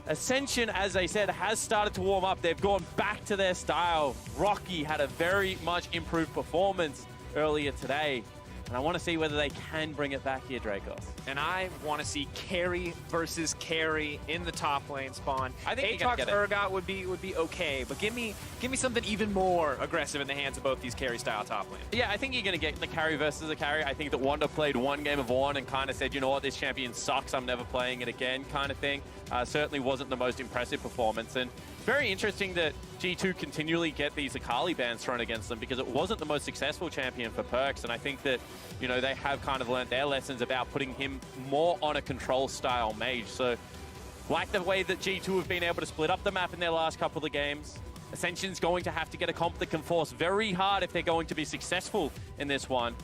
Ascension, as I said, has started to warm up. They've gone back to their style. Rocky had a very much improved performance earlier today. And I want to see whether they can bring it back here, Dracos. And I want to see carry versus carry in the top lane spawn. I think Aatrox Urgot would be okay, but give me something even more aggressive in the hands of both these carry style top lanes. Yeah, I think you're going to get the carry versus the carry. I think that Wanda played one game of Ornn and kind of said, you know what, this champion sucks, I'm never playing it again kind of thing. Certainly wasn't the most impressive performance. And very interesting that G2 continually get these Akali bans thrown against them because it wasn't the most successful champion for Perkz, and I think that, you know, they have kind of learned their lessons about putting him more on a control style mage. So, like the way that G2 have been able to split up the map in their last couple of games, Ascension's going to have to get a comp that can force very hard if they're going to be successful in this one.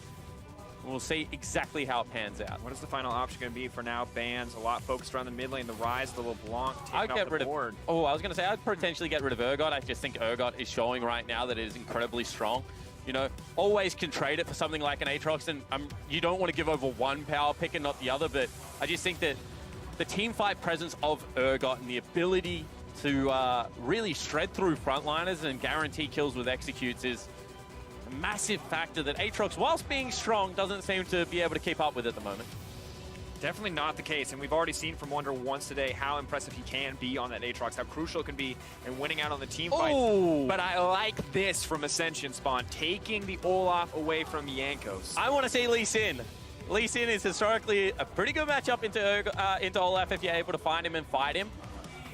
We'll see exactly how it pans out. What is the final option going to be for now? Bans, a lot focused around the mid lane, the rise of the LeBlanc, taking off the board. I was going to say, I'd potentially get rid of Urgot. I just think Urgot is showing right now that it is incredibly strong. You know, always can trade it for something like an Aatrox, and you don't want to give over one power pick and not the other, but I just think that the teamfight presence of Urgot and the ability to really shred through frontliners and guarantee kills with executes is a massive factor that Aatrox, whilst being strong, doesn't seem to be able to keep up with at the moment. Definitely not the case, and we've already seen from Wonder once today how impressive he can be on that Aatrox, how crucial it can be in winning out on the team fight. Ooh. But I like this from Ascension Spawn, taking the Olaf away from Jankos. I want to see Lee Sin. Lee Sin is historically a pretty good matchup into Olaf if you're able to find him and fight him.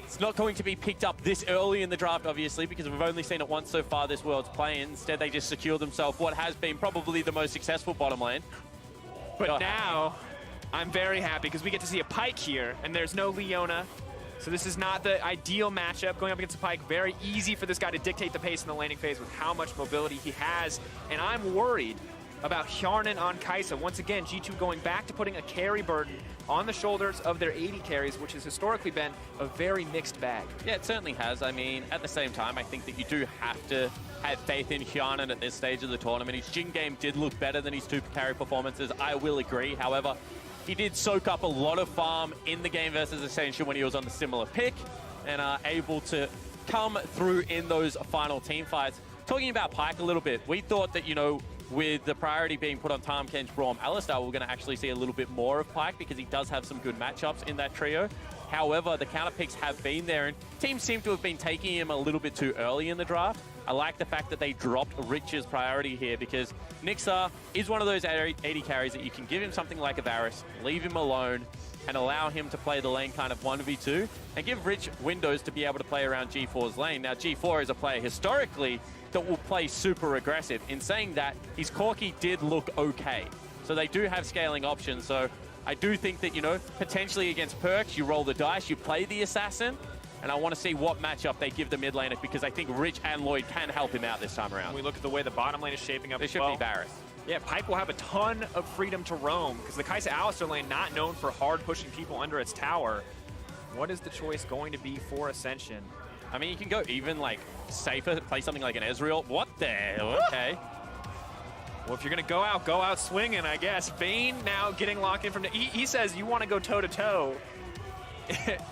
It's not going to be picked up this early in the draft, obviously, because we've only seen it once so far this World's play. Instead, they just secure themselves what has been probably the most successful bottom lane. But now, I'm very happy because we get to see a Pyke here, and there's no Leona. So this is not the ideal matchup. Going up against a Pyke, very easy for this guy to dictate the pace in the laning phase with how much mobility he has. And I'm worried about Hjarnan on Kai'Sa. Once again, G2 going back to putting a carry burden on the shoulders of their AD carries, which has historically been a very mixed bag. Yeah, it certainly has. I mean, at the same time, I think that you do have to have faith in Hjarnan at this stage of the tournament. His Jhin game did look better than his two carry performances, I will agree. However, he did soak up a lot of farm in the game versus Ascension when he was on the similar pick and able to come through in those final team fights. Talking about Pyke a little bit, we thought that, you know, with the priority being put on Tahm Kench, Braum, Alistar, we're going to actually see a little bit more of Pyke because he does have some good matchups in that trio. However, the counter picks have been there, and teams seem to have been taking him a little bit too early in the draft. I like the fact that they dropped Rich's priority here because Nixar is one of those AD carries that you can give him something like a Varus, leave him alone, and allow him to play the lane kind of 1v2, and give Rich windows to be able to play around G4's lane. Now, G4 is a player historically that will play super aggressive. In saying that, his Corki did look okay. So they do have scaling options. So I do think that, you know, potentially against Perkz, you roll the dice, you play the Assassin, and I want to see what matchup they give the mid laner because I think Rich and Lloyd can help him out this time around. When we look at the way the bottom lane is shaping up, This should be Varus. Yeah, Pyke will have a ton of freedom to roam because the Kai'Sa Alistar lane not known for hard pushing people under its tower. What is the choice going to be for Ascension? I mean, you can go even like safer, play something like an Ezreal. What the hell? Okay. Well, if you're going to go out swinging, I guess. Vayne now getting locked in from he says you want to go toe-to-toe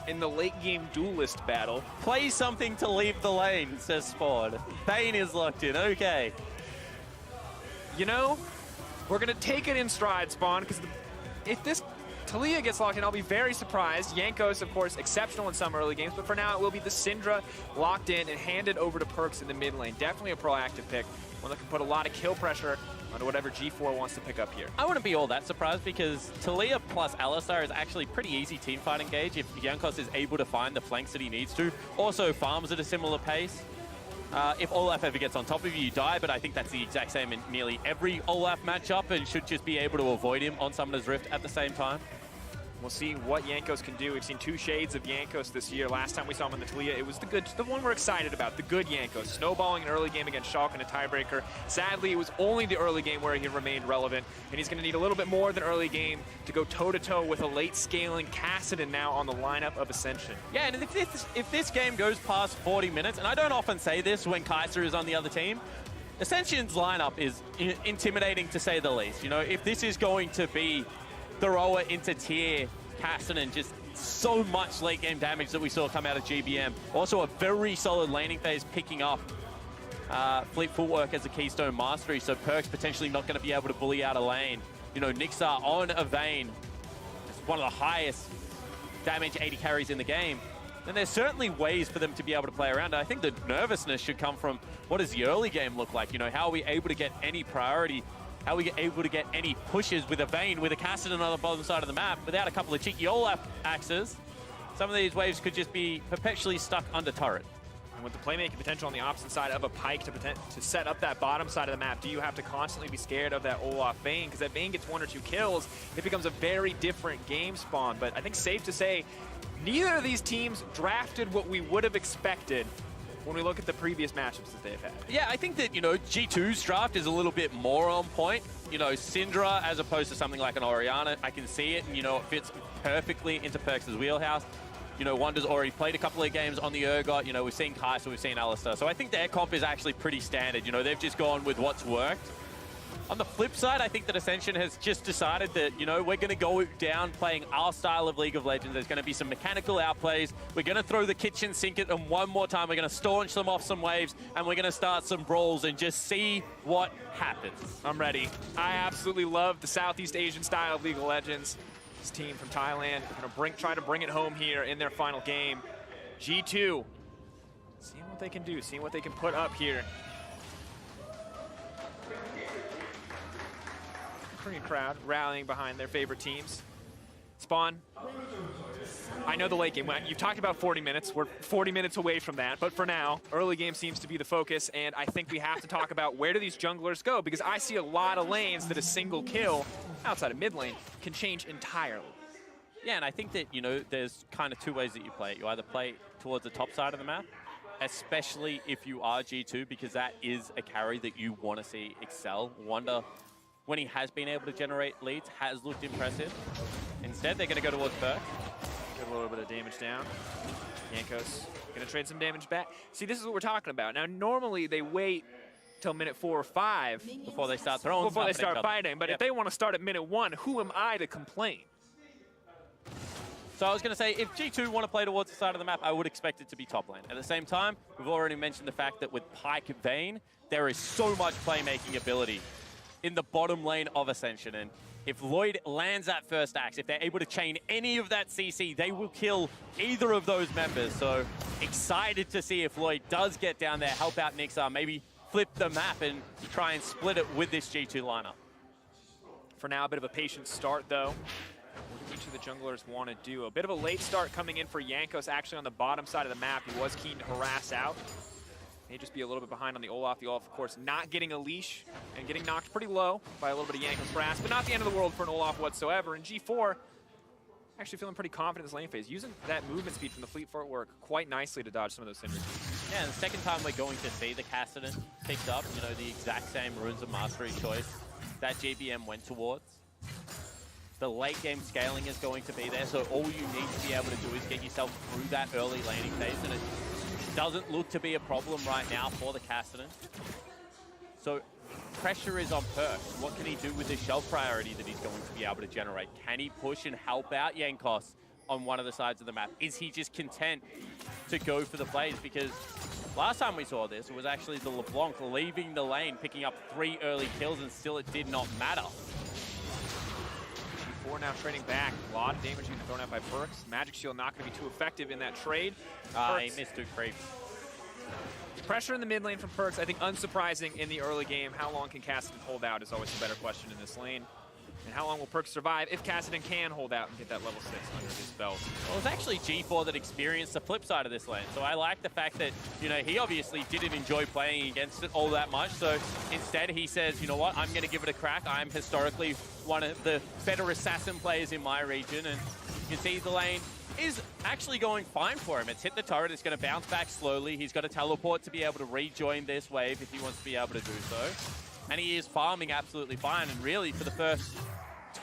in the late game duelist battle. Play something to leave the lane, says Spawn. Vayne is locked in. Okay. You know, we're going to take it in stride, Spawn, because if this Taliyah gets locked in, I'll be very surprised. Jankos, of course, exceptional in some early games, but for now it will be the Syndra locked in and handed over to Perkz in the mid lane. Definitely a proactive pick, one that can put a lot of kill pressure onto whatever G4 wants to pick up here. I wouldn't be all that surprised because Taliyah plus Alistar is actually pretty easy teamfight engage if Jankos is able to find the flanks that he needs to. Also farms at a similar pace. If Olaf ever gets on top of you, you die, but I think that's the exact same in nearly every Olaf matchup and should just be able to avoid him on Summoner's Rift at the same time. We'll see what Jankos can do. We've seen two shades of Jankos this year. Last time we saw him in the Taliyah, it was the one we're excited about, the good Jankos. Snowballing an early game against Schalke in a tiebreaker. Sadly, it was only the early game where he remained relevant, and he's going to need a little bit more than early game to go toe-to-toe with a late scaling Kassadin now on the lineup of Ascension. Yeah, and if this game goes past 40 minutes, and I don't often say this when Kai'Sa is on the other team, Ascension's lineup is intimidating to say the least. You know, if this is going to be thrower into tier, Kassadin just so much late game damage that we saw come out of GBM. Also a very solid laning phase picking up fleet footwork as a keystone mastery, so Perkz potentially not going to be able to bully out a lane. You know, Nixar on a Vayne, it's one of the highest damage 80 carries in the game. And there's certainly ways for them to be able to play around. I think the nervousness should come from what does the early game look like? You know, how are we able to get any priority? How are we able to get any pushes with a Vayne, with a Kassadin on the bottom side of the map, without a couple of cheeky Olaf axes? Some of these waves could just be perpetually stuck under turret. And with the playmaking potential on the opposite side of a Pyke to set up that bottom side of the map, do you have to constantly be scared of that Olaf Vayne? Because that Vayne gets 1 or 2 kills, it becomes a very different game spawn. But I think safe to say, neither of these teams drafted what we would have expected when we look at the previous matchups that they've had. Yeah, I think that, you know, G2's draft is a little bit more on point. You know, Syndra, as opposed to something like an Orianna, I can see it, and, you know, it fits perfectly into Perkz' wheelhouse. You know, Wonder's already played a couple of games on the Urgot. You know, we've seen Kai'Sa, we've seen Alistar. So I think their comp is actually pretty standard. You know, they've just gone with what's worked. On the flip side, I think that Ascension has just decided that, you know, we're going to go down playing our style of League of Legends. There's going to be some mechanical outplays. We're going to throw the kitchen sink at them one more time. We're going to staunch them off some waves, and we're going to start some brawls and just see what happens. I'm ready. I absolutely love the Southeast Asian style of League of Legends. This team from Thailand going to try to bring it home here in their final game. G2, seeing what they can do, seeing what they can put up here. Korean crowd rallying behind their favorite teams. Spawn, I know the late game. You've talked about 40 minutes. We're 40 minutes away from that. But for now, early game seems to be the focus. And I think we have to talk about where do these junglers go? Because I see a lot of lanes that a single kill outside of mid lane can change entirely. Yeah, and I think that, you know, there's kind of 2 ways that you play it. You either play towards the top side of the map, especially if you are G2, because that is a carry that you want to see excel. Wonder, when he has been able to generate leads, has looked impressive. Instead, they're going to go towards Perk. Get a little bit of damage down. Jankos going to trade some damage back. See, this is what we're talking about. Now, normally they wait till minute 4 or 5 before they start throwing. Before they start fighting. But if they want to start at minute 1, who am I to complain? So I was going to say, if G2 want to play towards the side of the map, I would expect it to be top lane. At the same time, we've already mentioned the fact that with Pyke Vayne, there is so much playmaking ability in the bottom lane of Ascension. And if Lloyd lands that first axe, if they're able to chain any of that CC, they will kill either of those members. So excited to see if Lloyd does get down there, help out Nixar, maybe flip the map and try and split it with this G2 lineup. For now, a bit of a patient start, though. What do each of the junglers want to do? A bit of a late start coming in for Jankos, actually on the bottom side of the map. He was keen to harass out. May just be a little bit behind on the Olaf. The Olaf, of course, not getting a leash and getting knocked pretty low by a little bit of Jankos harass, but not the end of the world for an Olaf whatsoever. And G4, actually feeling pretty confident in this lane phase, using that movement speed from the fleet footwork quite nicely to dodge some of those synergies. Yeah, and the second time we're going to see the Kassadin picked up, you know, the exact same Runes of Mastery choice that GBM went towards. The late game scaling is going to be there, so all you need to be able to do is get yourself through that early laning phase, and it doesn't look to be a problem right now for the Kassadin. So pressure is on Perkz. What can he do with this shelf priority that he's going to be able to generate? Can he push and help out Jankos on one of the sides of the map? Is he just content to go for the plays? Because last time we saw this, it was actually the LeBlanc leaving the lane, picking up 3 early kills, and still it did not matter. G4 now trading back. A lot of damage being thrown out by Perkz. Magic Shield not going to be too effective in that trade. He missed 2 creeps. Pressure in the mid lane from Perkz, I think unsurprising in the early game. How long can Kassadin hold out is always a better question in this lane. And how long will Perkz survive if Kassadin can hold out and get that level 6 under his belt? Well, it was actually G4 that experienced the flip side of this lane. So I like the fact that, you know, he obviously didn't enjoy playing against it all that much. So instead he says, you know what, I'm going to give it a crack. I'm historically one of the better assassin players in my region. And you can see the lane is actually going fine for him. It's hit the turret. It's going to bounce back slowly. He's got to teleport to be able to rejoin this wave if he wants to be able to do so. And he is farming absolutely fine. And really, for the first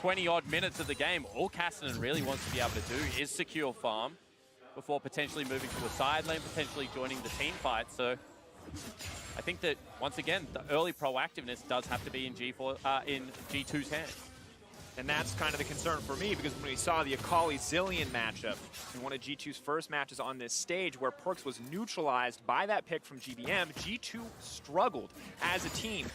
20-odd minutes of the game, all Kassadin really wants to be able to do is secure farm before potentially moving to a side lane, potentially joining the team fight. So I think that, once again, the early proactiveness does have to be in G4, in G2's hands. And that's kind of the concern for me, because when we saw the Akali-Zillion matchup in one of G2's first matches on this stage where Perkz was neutralized by that pick from GBM, G2 struggled as a team.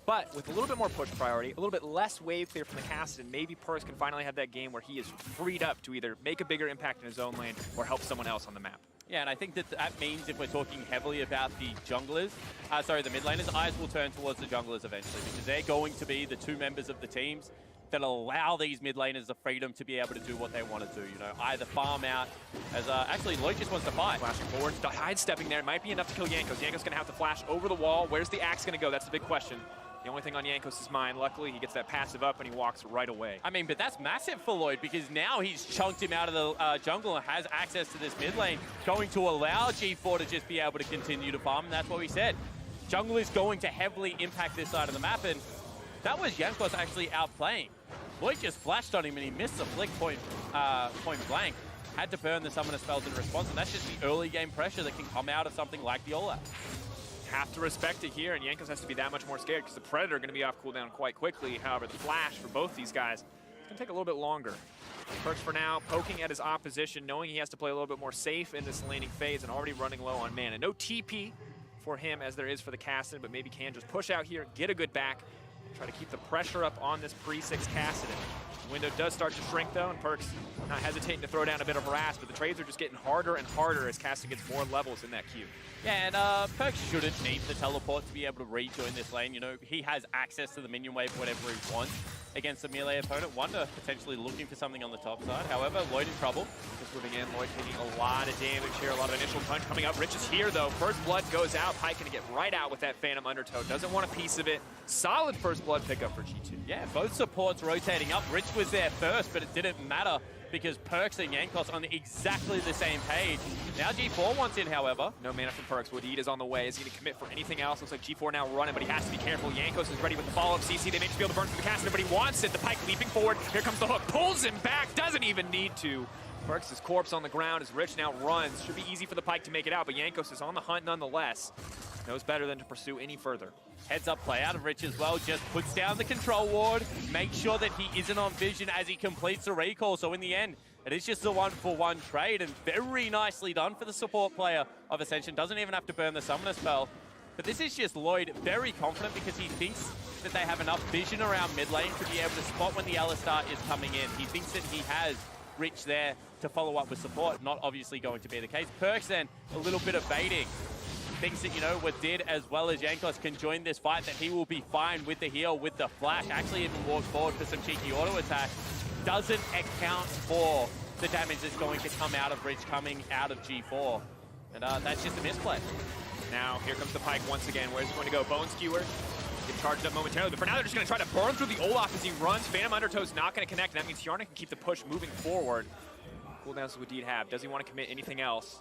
But with a little bit more push priority, a little bit less wave clear from the Kassadin, maybe Perkz can finally have that game where he is freed up to either make a bigger impact in his own lane or help someone else on the map. Yeah, and I think that means if we're talking heavily about the junglers, the mid laners, eyes will turn towards the junglers eventually, because they're going to be the two members of the teams that allow these mid laners the freedom to be able to do what they want to do. You know, either farm out, as actually Lloyd just wants to fight. Flashing forward, sidestepping there, it might be enough to kill Jankos. Jankos gonna have to flash over the wall. Where's the axe gonna go? That's the big question. The only thing on Jankos' mind, luckily, he gets that passive up and he walks right away. I mean, but that's massive for Lloyd, because now he's chunked him out of the jungle and has access to this mid lane, going to allow G4 to just be able to continue to farm, and that's what we said. Jungle is going to heavily impact this side of the map, and that was Jankos actually outplaying. Lloyd just flashed on him and he missed the flick point blank. Had to burn the summoner spells in response, and that's just the early game pressure that can come out of something like the Olaf. Have to respect it here, and Jankos has to be that much more scared because the Predator going to be off cooldown quite quickly. However, the flash for both these guys is going to take a little bit longer. Perkz for now poking at his opposition, knowing he has to play a little bit more safe in this laning phase and already running low on mana. No TP for him as there is for the Kassadin, but maybe can just push out here, get a good back, and try to keep the pressure up on this pre-6 Kassadin. The window does start to shrink though, and Perkz not hesitating to throw down a bit of harass, but the trades are just getting harder and harder as Kassadin gets more levels in that queue. Yeah, and Perkz shouldn't need the teleport to be able to rejoin this lane. You know, he has access to the minion wave whatever he wants against a melee opponent. Wonder potentially looking for something on the top side. However, Lloyd in trouble. Just moving in, Lloyd taking a lot of damage here, a lot of initial punch coming up. Rich is here though. First blood goes out. Pyke gonna get right out with that Phantom Undertow. Doesn't want a piece of it. Solid first blood pickup for G2. Yeah, both supports rotating up. Rich was there first, but it didn't matter because Perkz and Jankos on exactly the same page. Now G4 wants in, however. No mana from Perkz. Woodid is on the way. Is he going to commit for anything else? Looks like G4 now running, but he has to be careful. Jankos is ready with the follow-up CC. They may just be able to burn through the Kassadin, but he wants it. The Pyke leaping forward. Here comes the hook. Pulls him back. Doesn't even need to. Perkz' corpse on the ground as Rich now runs. Should be easy for the Pyke to make it out, but Jankos is on the hunt nonetheless. Knows better than to pursue any further. Heads up play out of Rich as well, just puts down the control ward, makes sure that he isn't on vision as he completes the recall. So in the end, it is just a 1-for-1 trade, and very nicely done for the support player of Ascension. Doesn't even have to burn the summoner spell. But this is just Lloyd very confident because he thinks that they have enough vision around mid lane to be able to spot when the Alistar is coming in. He thinks that he has Rich there to follow up with support. Not obviously going to be the case. Perkz then a little bit of baiting. Thinks that, you know, Woodid as well as Jankos can join this fight, that he will be fine with the heal, with the flash. Actually even walks forward for some cheeky auto attack. Doesn't account for the damage that's going to come out of Rich coming out of G4. And that's just a misplay. Now, here comes the Pyke once again. Where's he going to go? Bone Skewer. Get charged up momentarily, but for now they're just going to try to burn through the Olaf as he runs. Phantom Undertow's not going to connect, and that means Hjarnan can keep the push moving forward. Cooldowns would Woodid have. Does he want to commit anything else?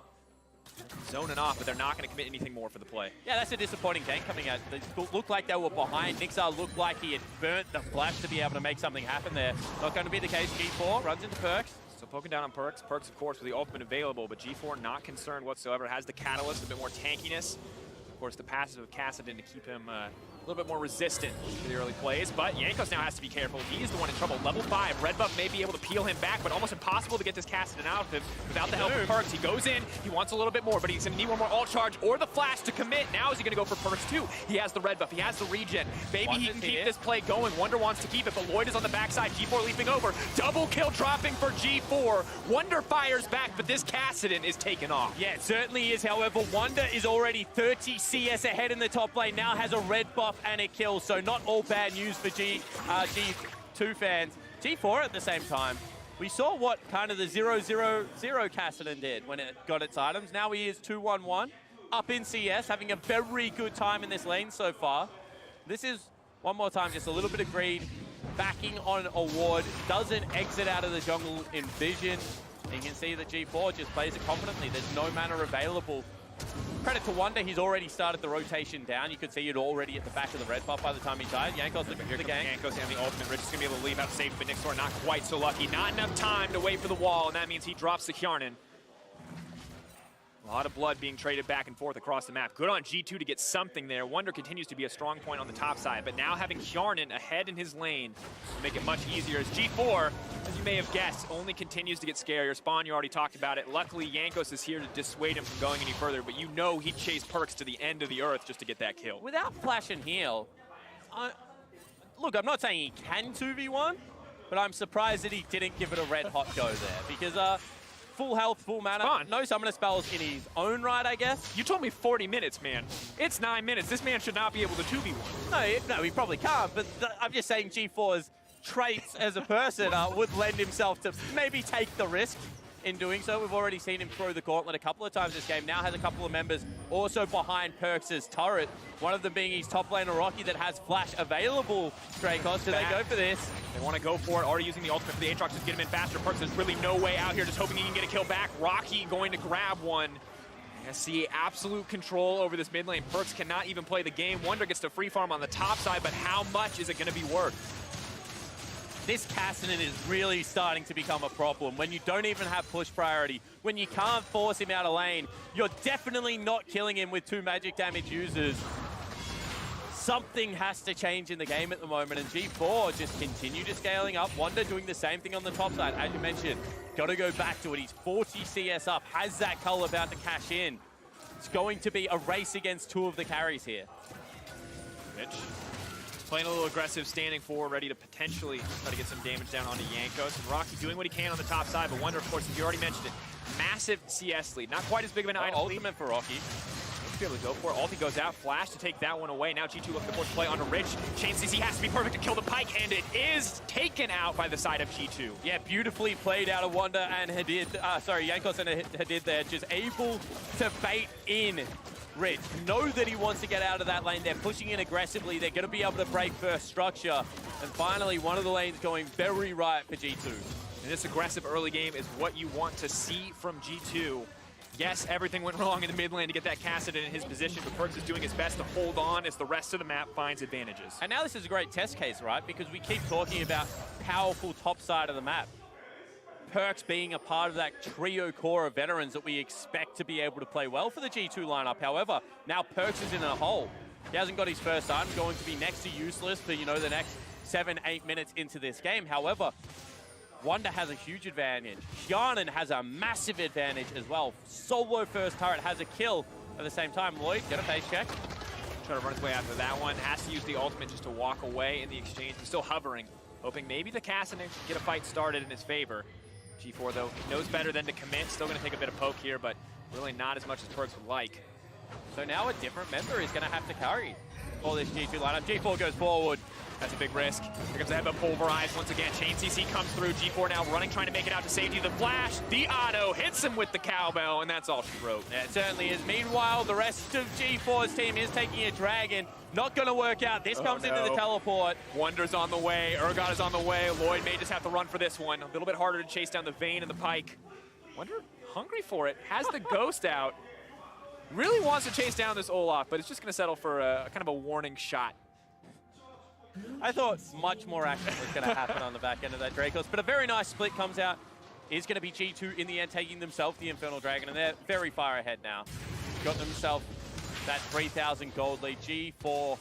Zoning off, but they're not going to commit anything more for the play. Yeah, that's a disappointing gank coming out. They looked like they were behind. Nixar looked like he had burnt the flash to be able to make something happen there. Not going to be the case. G4 runs into Perkz. So poking down on Perkz. Perkz, of course, with the ultimate available, but G4 not concerned whatsoever. Has the catalyst, a bit more tankiness. Of course, the passive of Kassadin to keep him a little bit more resistant to the early plays, but Jankos now has to be careful. He's the one in trouble. Level 5, red buff may be able to peel him back, but almost impossible to get this Kassadin out of him without the help of Perkz. He goes in, he wants a little bit more, but he's gonna need one more ult charge or the flash to commit. Now is he gonna go for Perkz too? He has the red buff, he has the regen. Maybe he can keep this play going. Wonder wants to keep it, but Lloyd is on the backside. G4 leaping over. Double kill dropping for G4. Wonder fires back, but this Kassadin is taken off. Yeah, it certainly is. However, Wonder is already 30 CS ahead in the top lane, now has a red buff and a kill. So not all bad news for G2 fans. G4 at the same time, we saw what kind of the 0-0-0 Kassadin did when it got its items. Now he is 2-1-1, up in CS, having a very good time in this lane so far. This is, one more time, just a little bit of greed, backing on a ward, doesn't exit out of the jungle in vision. And you can see that G4 just plays it confidently. There's no mana available. Credit to Wonder, he's already started the rotation down. You could see it already at the back of the red buff by the time he died. Jankos looking for the gank. Jankos and the ultimate. Rich is going to be able to leave out safe, but Nixor not quite so lucky. Not enough time to wait for the wall, and that means he drops the Hjarnan. A A lot of blood being traded back and forth across the map. Good on G2 to get something there. Wonder continues to be a strong point on the top side, but now having Hjarnan ahead in his lane will make it much easier as G4, as you may have guessed, only continues to get scarier. Spawn, you already talked about it. Luckily, Jankos is here to dissuade him from going any further, but you know he'd chase Perks to the end of the earth just to get that kill. Without flash and heal, look, I'm not saying he can 2v1, but I'm surprised that he didn't give it a red hot go there, because full health, full mana, Spawn. no summoner spells in his own right, I guess. You told me 40 minutes, man. It's 9 minutes. This man should not be able to 2v1. No, he probably can't, but I'm just saying G4's traits as a person would lend himself to maybe take the risk in doing so. We've already seen him throw the gauntlet a couple of times this game. Now has a couple of members also behind Perks' turret. One of them being his top laner, Rocky, that has flash available. Dracos, do they go for this? They want to go for it, already using the ultimate for the Aatrox, just get him in faster. Perks, there's really no way out here, just hoping he can get a kill back. Rocky going to grab one. ASC absolute control over this mid lane. Perks cannot even play the game. Wonder gets to free farm on the top side, but how much is it going to be worth? This Cassidy is really starting to become a problem. When you don't even have push priority, when you can't force him out of lane, you're definitely not killing him with 2 magic damage users. Something has to change in the game at the moment, and G4 just continue to scaling up. Wonder doing the same thing on the top side. As you mentioned, got to go back to it. He's 40 CS up, has that cull about to cash in. It's going to be a race against 2 of the carries here. Mitch playing a little aggressive, standing forward, ready to potentially try to get some damage down onto Jankos. And Rocky doing what he can on the top side, but Wonder, of course, as you already mentioned it, massive CS lead. Not quite as big of an item lead. Ultimate for Rocky. He'll be able to go for it. Ulti goes out, Flash to take that one away. Now G2 looking to force play onto Rich. Chain CC has to be perfect to kill the Pike, and it is taken out by the side of G2. Yeah, beautifully played out of Wonder and Hadid. Jankos and Hadid there, just able to bait in Rich. Know that he wants to get out of that lane. They're pushing in aggressively. They're going to be able to break first structure. And finally, one of the lanes going very right for G2. And this aggressive early game is what you want to see from G2. Yes, everything went wrong in the mid lane to get that Cassidy in his position, but Perks is doing his best to hold on as the rest of the map finds advantages. And now this is a great test case, right? Because we keep talking about powerful top side of the map. Perks being a part of that trio core of veterans that we expect to be able to play well for the G2 lineup. However, now Perks is in a hole. He hasn't got his first item, going to be next to useless for, you know, the next 7-8 minutes into this game. However, Wonder has a huge advantage. Hjarnan has a massive advantage as well. Solo first turret has a kill at the same time. Lloyd, get a face check. Try to run his way after that one. Has to use the ultimate just to walk away in the exchange. He's still hovering, hoping maybe the Cassidy can get a fight started in his favor. G4, though, knows better than to commit. Still going to take a bit of poke here, but really not as much as Perks would like. So now a different member is going to have to carry all this G2 lineup. G4 goes forward. That's a big risk. Here comes the headbutt pulverized once again. Chain CC comes through. G4 now running, trying to make it out to safety. The flash, the auto hits him with the cowbell, and that's all she wrote. Yeah, it certainly is. Meanwhile, the rest of G4's team is taking a dragon. Not going to work out. This comes into the teleport. Wonder's on the way. Urgot is on the way. Lloyd may just have to run for this one. A little bit harder to chase down the Vayne and the Pike. Wonder hungry for it. Has the Ghost out. Really wants to chase down this Olaf, but it's just going to settle for a kind of a warning shot. I thought much more action was going to happen on the back end of that Dracos, but a very nice split comes out. Is going to be G2 in the end taking themselves the Infernal Dragon, and they're very far ahead now. Got themselves that 3,000 gold lead. G4,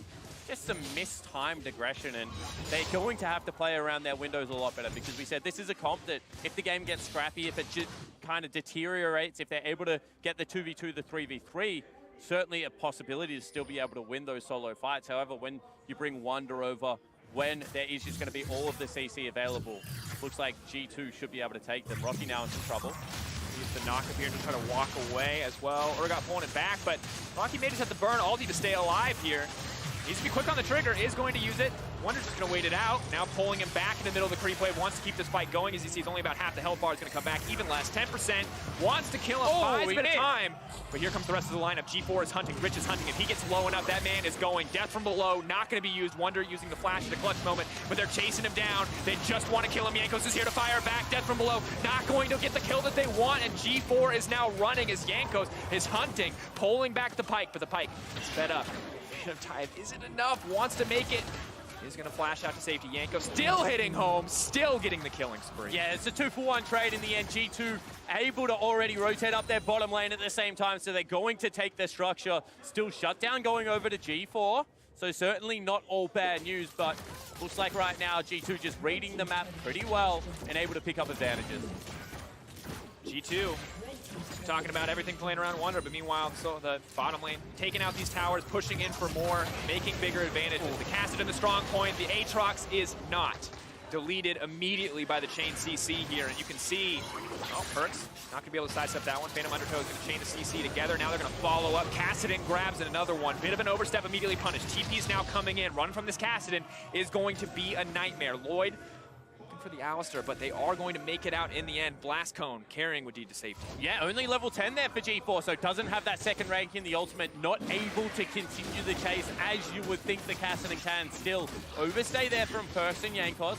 just some mistimed aggression, and they're going to have to play around their windows a lot better, because we said this is a comp that if the game gets scrappy, if it just kind of deteriorates, if they're able to get the 2v2, the 3v3, certainly a possibility to still be able to win those solo fights. However, when you bring Wonder over, when there is just going to be all of the CC available, looks like G2 should be able to take them. Rocky now in some trouble. Use the knock up here and just try to walk away as well. Urgot pulling it back, but Rocky may just have to burn ulti to stay alive here. Needs to be quick on the trigger, is going to use it. Wonder's just going to wait it out. Now pulling him back in the middle of the creep wave. Wants to keep this fight going. As he sees only about half the health bar is going to come back. Even less, 10%. Wants to kill him, buys a bit of time. But here comes the rest of the lineup. G4 is hunting, Rich is hunting. If he gets low enough, that man is going. Death from below, not going to be used. Wonder using the flash at a clutch moment, but they're chasing him down. They just want to kill him. Jankos is here to fire back. Death from below, not going to get the kill that they want. And G4 is now running as Jankos is hunting, pulling back the Pike, but the Pike is fed up. Of time isn't enough, wants to make it is going to flash out to safety. Yanko still hitting home, still getting the killing spree. Yeah, it's a 2-for-1 trade in the end. G2 able to already rotate up their bottom lane at the same time, so they're going to take their structure. Still shutdown going over to G4, so certainly not all bad news, but looks like right now G2 just reading the map pretty well and able to pick up advantages. G2 talking about everything playing around Wonder, but meanwhile, so the bottom lane taking out these towers, pushing in for more, making bigger advantages. The Kassadin the strong point, the Aatrox is not. Deleted immediately by the chain CC here, and you can see, oh, Perks not gonna be able to sidestep that one. Phantom Undertow is gonna chain the CC together. Now they're gonna follow up. Kassadin grabs another one. Bit of an overstep, immediately punished. TP's now coming in. Run from this Kassadin is going to be a nightmare. Lloyd for the Alistar, but they are going to make it out in the end. Blast Cone carrying Wadid to safety. Yeah, only level 10 there for G4, so doesn't have that second rank in the ultimate, not able to continue the chase as you would think the Kassadin can. Still, overstay there from Perks and Yankos.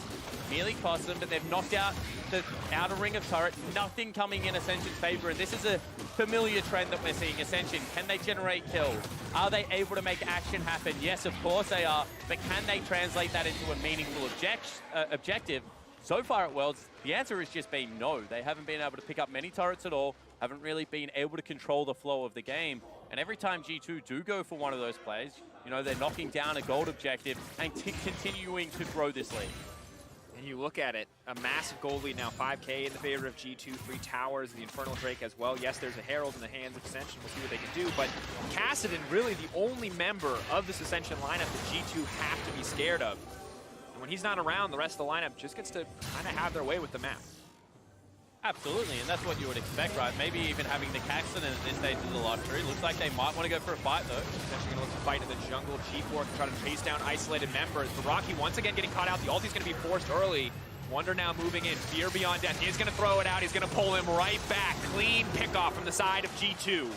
Nearly cost them, but they've knocked out the outer ring of turret. Nothing coming in Ascension's favor, and this is a familiar trend that we're seeing. Ascension, can they generate kills? Are they able to make action happen? Yes, of course they are, but can they translate that into a meaningful objective? So far at Worlds, the answer has just been no. They haven't been able to pick up many turrets at all, haven't really been able to control the flow of the game. And every time G2 do go for one of those plays, you know, they're knocking down a gold objective and continuing to grow this lead. And you look at it, a massive gold lead now, 5K in the favor of G2, 3 towers, the Infernal Drake as well. Yes, there's a Herald in the hands of Ascension. We'll see what they can do, but Kassadin really the only member of this Ascension lineup that G2 have to be scared of. When he's not around, the rest of the lineup just gets to kind of have their way with the map. Absolutely, and that's what you would expect, right? Maybe even having the Kassadin at this stage of the lottery. Looks like they might want to go for a fight, though. Essentially going to look to fight in the jungle. G4 can try to chase down isolated members. But Rocky once again getting caught out. The ulti's going to be forced early. Wonder now moving in. Fear Beyond Death. He's going to throw it out. He's going to pull him right back. Clean pickoff from the side of G2.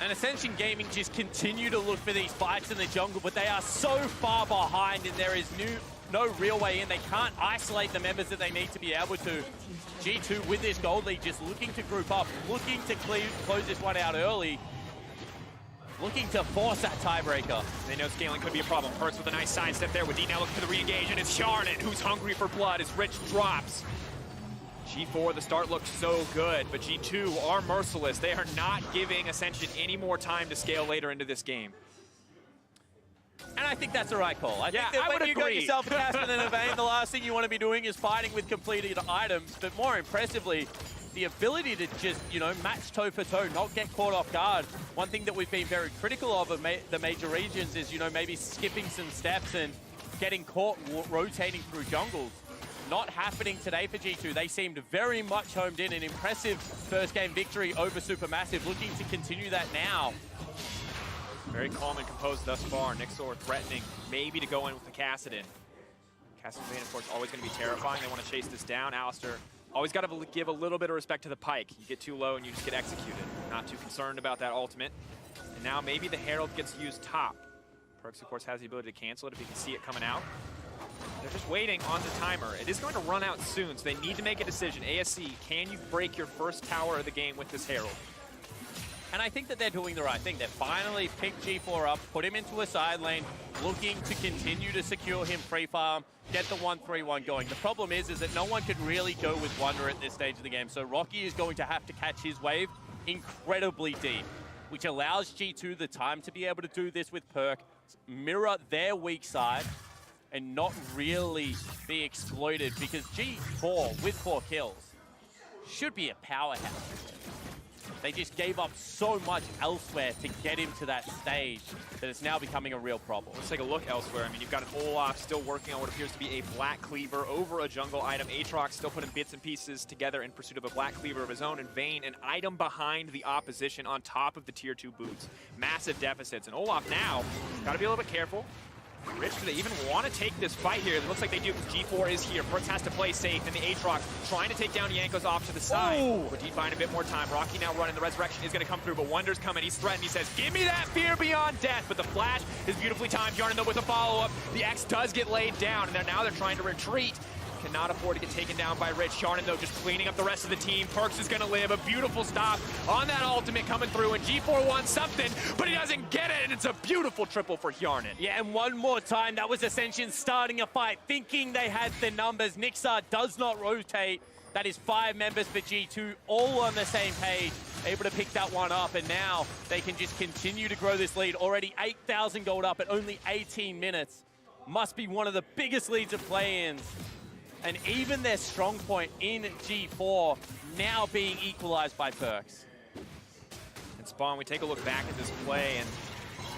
And Ascension Gaming just continue to look for these fights in the jungle, but they are so far behind and there is no real way in. They can't isolate the members that they need to be able to. G2 with this gold lead just looking to group up, looking to close this one out early, looking to force that tiebreaker. They know scaling could be a problem. Perks with a nice sidestep there. Wadid now looking for the re-engage, and it's Charnet who's hungry for blood as Rich drops. G4, the start looks so good, but G2 are merciless. They are not giving Ascension any more time to scale later into this game. And I think that's the right call. I think that I when you agree. got yourself a Kassadin and a Vayne, the last thing you want to be doing is fighting with completed items, but more impressively, the ability to just, you know, match toe for toe, not get caught off guard. One thing that we've been very critical of the major regions is, you know, maybe skipping some steps and getting caught rotating through jungles. Not happening today for G2. They seemed very much homed in. An impressive first game victory over Supermassive, looking to continue that now. Very calm and composed thus far. Nixor threatening maybe to go in with the Kassadin. Kassadin Vayne, of course, always going to be terrifying. They want to chase this down. Alistar always got to give a little bit of respect to the Pike. You get too low and you just get executed. Not too concerned about that ultimate. And now maybe the Herald gets used top. Perks, of course, has the ability to cancel it if he can see it coming out. They're just waiting on the timer. It is going to run out soon, so they need to make a decision. ASC, can you break your first tower of the game with this Herald? And I think that they're doing the right thing. They finally picked G4 up, put him into a side lane, looking to continue to secure him free farm, get the 1-3-1 going. The problem is that no one can really go with Wonder at this stage of the game. So Rocky is going to have to catch his wave incredibly deep, which allows G2 the time to be able to do this with Perk, mirror their weak side, and not really be exploited, because G4 with 4 kills should be a powerhouse. They just gave up so much elsewhere to get him to that stage that it's now becoming a real problem. Let's take a look elsewhere. I mean, you've got an Olaf still working on what appears to be a Black Cleaver over a jungle item. Aatrox still putting bits and pieces together in pursuit of a Black Cleaver of his own. And Vayne, an item behind the opposition on top of the tier 2 boots. Massive deficits. And Olaf now got to be a little bit careful. Rich, do they even want to take this fight here? It looks like they do, because G4 is here. Perks has to play safe, and the Aatrox trying to take down Yanko's off to the side. Wadid buying a bit more time. Rocky now running. The resurrection is going to come through, but Wonder's coming. He's threatened. He says, give me that Fear Beyond Death. But the flash is beautifully timed. Yarnin, though, with a follow-up. The X does get laid down, and now they're trying to retreat. cannot afford to get taken down by Rich. Sharnan, though, just cleaning up the rest of the team. Perks is going to live. A beautiful stop on that ultimate coming through, and G4 wants something, but he doesn't get it, and it's a beautiful triple for Hjarnan. Yeah, and one more time, that was Ascension starting a fight, thinking they had the numbers. Nixar does not rotate. That is 5 members for G2, all on the same page, able to pick that one up, and now they can just continue to grow this lead. Already 8,000 gold up at only 18 minutes. Must be one of the biggest leads of play-ins. And even their strong point in G4 now being equalized by Perks. And Spawn, we take a look back at this play, and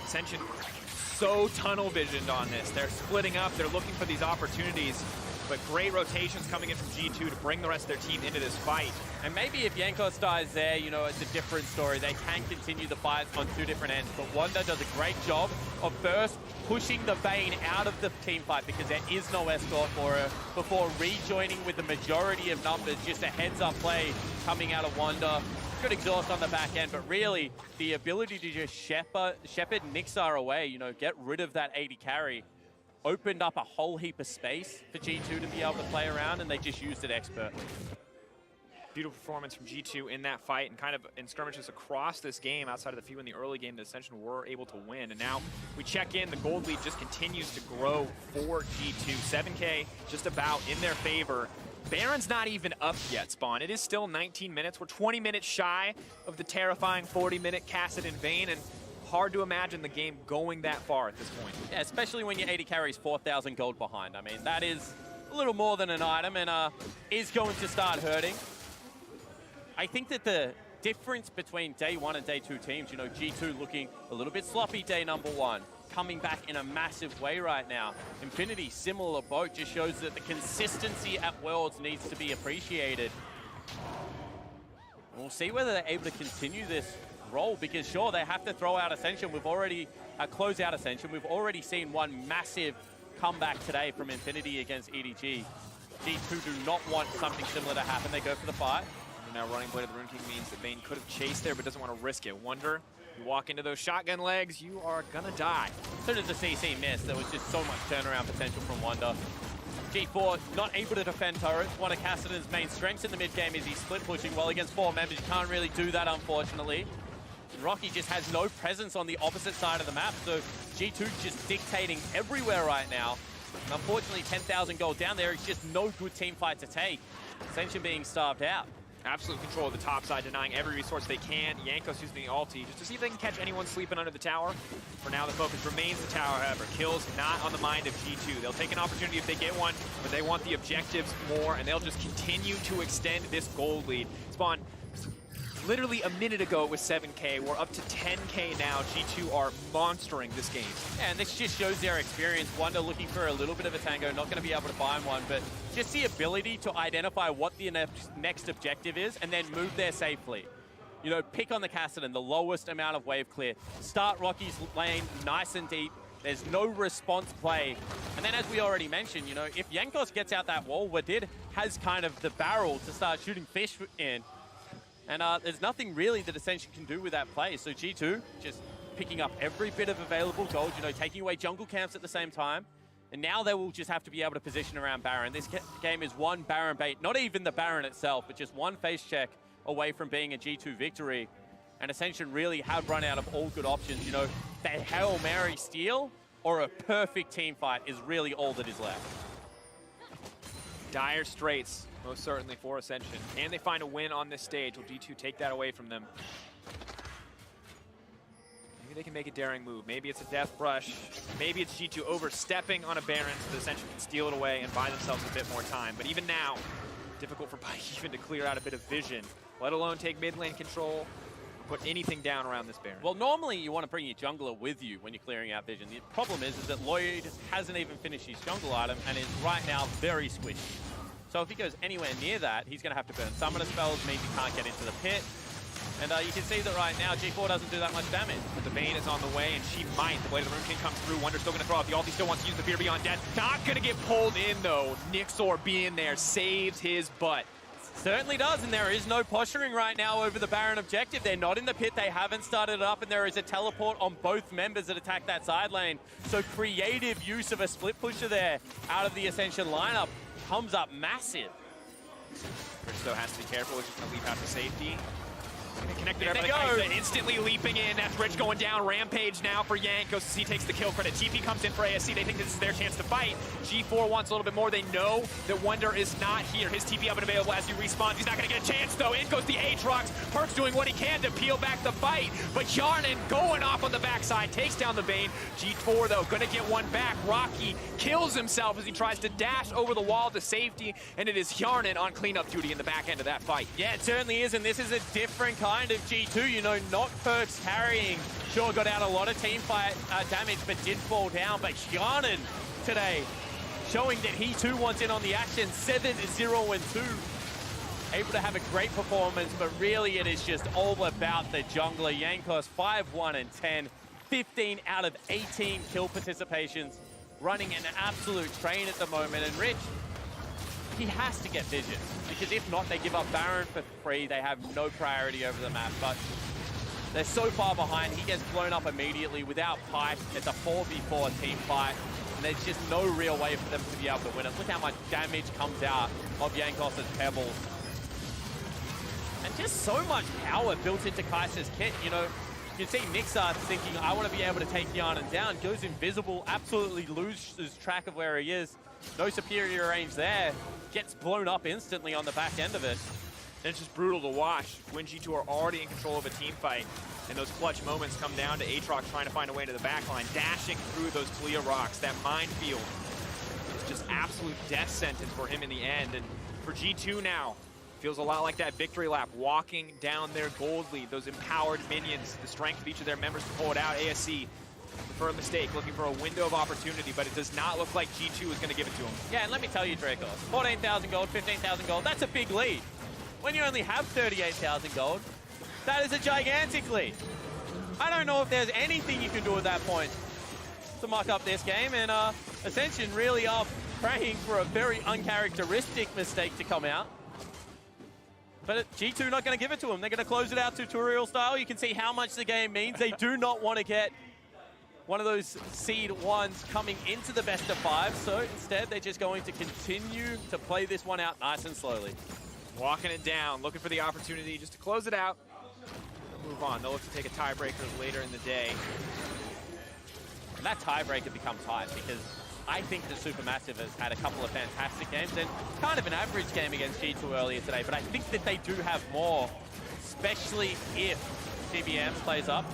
Ascension so tunnel visioned on this. They're splitting up, they're looking for these opportunities, but great rotations coming in from G2 to bring the rest of their team into this fight. And maybe if Jankos dies there, you know, it's a different story. They can continue the fights on 2 different ends, but Wanda does a great job of first pushing the Vayne out of the team fight because there is no escort for her before rejoining with the majority of numbers. Just a heads-up play coming out of Wanda. Good exhaust on the back end, but really the ability to just shepherd Nixar away, you know, get rid of that 80 carry, opened up a whole heap of space for G2 to be able to play around, and they just used it expertly. Beautiful performance from G2 in that fight, and kind of in skirmishes across this game outside of the few in the early game that Ascension were able to win. And now we check in, the gold lead just continues to grow for G2. 7K just about in their favor. Baron's not even up yet, Spawn. It is still 19 minutes. We're 20 minutes shy of the terrifying 40-minute Cassid and Vayne, and hard to imagine the game going that far at this point. Yeah, especially when your 80 carries 4,000 gold behind. I mean, that is a little more than an item, and is going to start hurting. I think that the difference between day 1 and day 2 teams, you know, G2 looking a little bit sloppy day number 1, coming back in a massive way right now. Infinity, similar boat, just shows that the consistency at Worlds needs to be appreciated. We'll see whether they're able to continue this role, because sure, they have to throw out Ascension. We've already close out Ascension. We've already seen one massive comeback today from Infinity against EDG. G2 do not want something similar to happen. They go for the fight. Now running Blade of the Rune King means that Vayne could have chased there, but doesn't want to risk it. Wonder, you walk into those shotgun legs, you are gonna die. As soon as the CC missed, there was just so much turnaround potential from Wonder. G4 not able to defend turrets. One of Cassidon's main strengths in the mid game is he's split pushing. Well, against 4 members, you can't really do that, unfortunately. Rocky just has no presence on the opposite side of the map, so G2 just dictating everywhere right now. And unfortunately, 10,000 gold down there is just no good team fight to take. Ascension being starved out. Absolute control of the top side, denying every resource they can. Jankos using the ulti just to see if they can catch anyone sleeping under the tower. For now, the focus remains the tower, however. Kills not on the mind of G2. They'll take an opportunity if they get one, but they want the objectives more, and they'll just continue to extend this gold lead. Spawn, literally a minute ago it was 7K. We're up to 10K now. G2 are monstering this game. Yeah, and this just shows their experience. Wonder looking for a little bit of a tango, not going to be able to find one, but just the ability to identify what the next objective is and then move there safely. You know, pick on the Cassidon, the lowest amount of wave clear. Start Rocky's lane nice and deep. There's no response play. And then as we already mentioned, you know, if Jankos gets out that wall, Wadid has kind of the barrel to start shooting fish in. And there's nothing really that Ascension can do with that play. So G2 just picking up every bit of available gold, you know, taking away jungle camps at the same time. And now they will just have to be able to position around Baron. This game is one Baron bait, not even the Baron itself, but just one face check away from being a G2 victory. And Ascension really have run out of all good options. You know, that Hail Mary steal or a perfect team fight is really all that is left. Dire straits, most certainly, for Ascension. Can they find a win on this stage? Will G2 take that away from them? Maybe they can make a daring move. Maybe it's a death brush. Maybe it's G2 overstepping on a Baron so that Ascension can steal it away and buy themselves a bit more time. But even now, difficult for Pike even to clear out a bit of vision, let alone take mid lane control, put anything down around this Baron. Well, normally you want to bring your jungler with you when you're clearing out vision. The problem is that Lloyd hasn't even finished his jungle item and is right now very squishy. So if he goes anywhere near that, he's going to have to burn summoner spells, means he can't get into the pit. And you can see that right now, G4 doesn't do that much damage. But the Vayne is on the way, and she might. The Blade of the Rune King comes through. Wonder's still going to throw out the ult. He still wants to use the Fear Beyond Death. Not going to get pulled in, though. Nixor being there saves his butt. Certainly does, and there is no posturing right now over the Baron objective. They're not in the pit, they haven't started it up, and there is a teleport on both members that attack that side lane. So creative use of a split pusher there out of the Ascension lineup. comes up massive. Rich, though, has to be careful. He's just going to leap out to safety. Connected There they everybody. go. Instantly leaping in. That's Rich going down. Rampage now for Yank. Goes to C, takes the kill credit. TP comes in for ASC. They think this is their chance to fight. G4 wants a little bit more. They know that Wonder is not here. His TP up and available as he respawns. He's not going to get a chance, though. In goes the Aatrox. Perkz doing what he can to peel back the fight. But Yarnan going off on the backside. Takes down the Bane. G4, though, going to get one back. Rocky kills himself as he tries to dash over the wall to safety. And it is Yarnan on cleanup duty in the back end of that fight. Yeah, it certainly is, and this is a different kind of G2. You know, not Perkz carrying. Sure, got out a lot of team fight damage, but did fall down. But Yarnan today showing that he too wants in on the action. 7-0-2. Able to have a great performance, but really it is just all about the jungler. Jankos 5-1-10. 15 out of 18 kill participations. Running an absolute train at the moment. And Rich, he has to get vision, because if not, they give up Baron for free. They have no priority over the map, but they're so far behind. He gets blown up immediately without Pyke. It's a 4v4 team fight, and there's just no real way for them to be able to win it. Look how much damage comes out of Jankos' Pebbles. And just so much power built into Kai'Sa's kit. You know, you can see Nixar thinking, I want to be able to take Yarnan down. Goes invisible, absolutely loses track of where he is. No superior range there. Gets blown up instantly on the back end of it. And it's just brutal to watch when G2 are already in control of a team fight. And those clutch moments come down to Aatrox trying to find a way to the backline, dashing through those Talia rocks. That minefield is just absolute death sentence for him in the end. And for G2 now, feels a lot like that victory lap, walking down their gold lead, those empowered minions, the strength of each of their members to pull it out. ASC for a mistake, looking for a window of opportunity, but it does not look like G2 is going to give it to him. Yeah, and let me tell you, Dracos, 14,000 gold, 15,000 gold, that's a big lead. When you only have 38,000 gold, that is a gigantic lead. I don't know if there's anything you can do at that point to muck up this game, and Ascension really are praying for a very uncharacteristic mistake to come out. But G2 not going to give it to them. They're going to close it out tutorial style. You can see how much the game means. They do not want to get one of those seed ones coming into the best of 5. So instead, they're just going to continue to play this one out nice and slowly. Walking it down, looking for the opportunity just to close it out. They'll move on. They'll look to take a tiebreaker later in the day. And that tiebreaker becomes hard because I think that Supermassive has had a couple of fantastic games and kind of an average game against G2 earlier today, but I think that they do have more, especially if GBM plays up.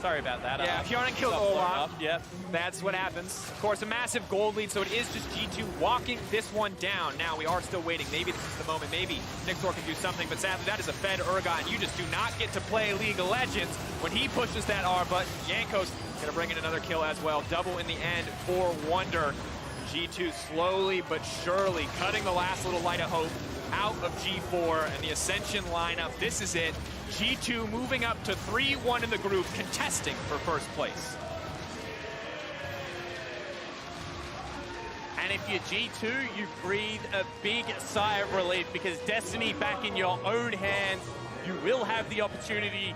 Sorry about that. Yeah, if Yarnan killed Olaf, yep. That's what happens. Of course, a massive gold lead, so it is just G2 walking this one down. Now, we are still waiting. Maybe this is the moment. Maybe Nixor can do something, but sadly, that is a fed Urgot, and you just do not get to play League of Legends when he pushes that R button. Jankos gonna bring in another kill as well. Double in the end for Wonder. G2 slowly but surely cutting the last little light of hope out of G4 and the Ascension lineup. This is it. G2 moving up to 3-1 in the group, contesting for first place. And if you're G2, you breathe a big sigh of relief because Destiny back in your own hands. You will have the opportunity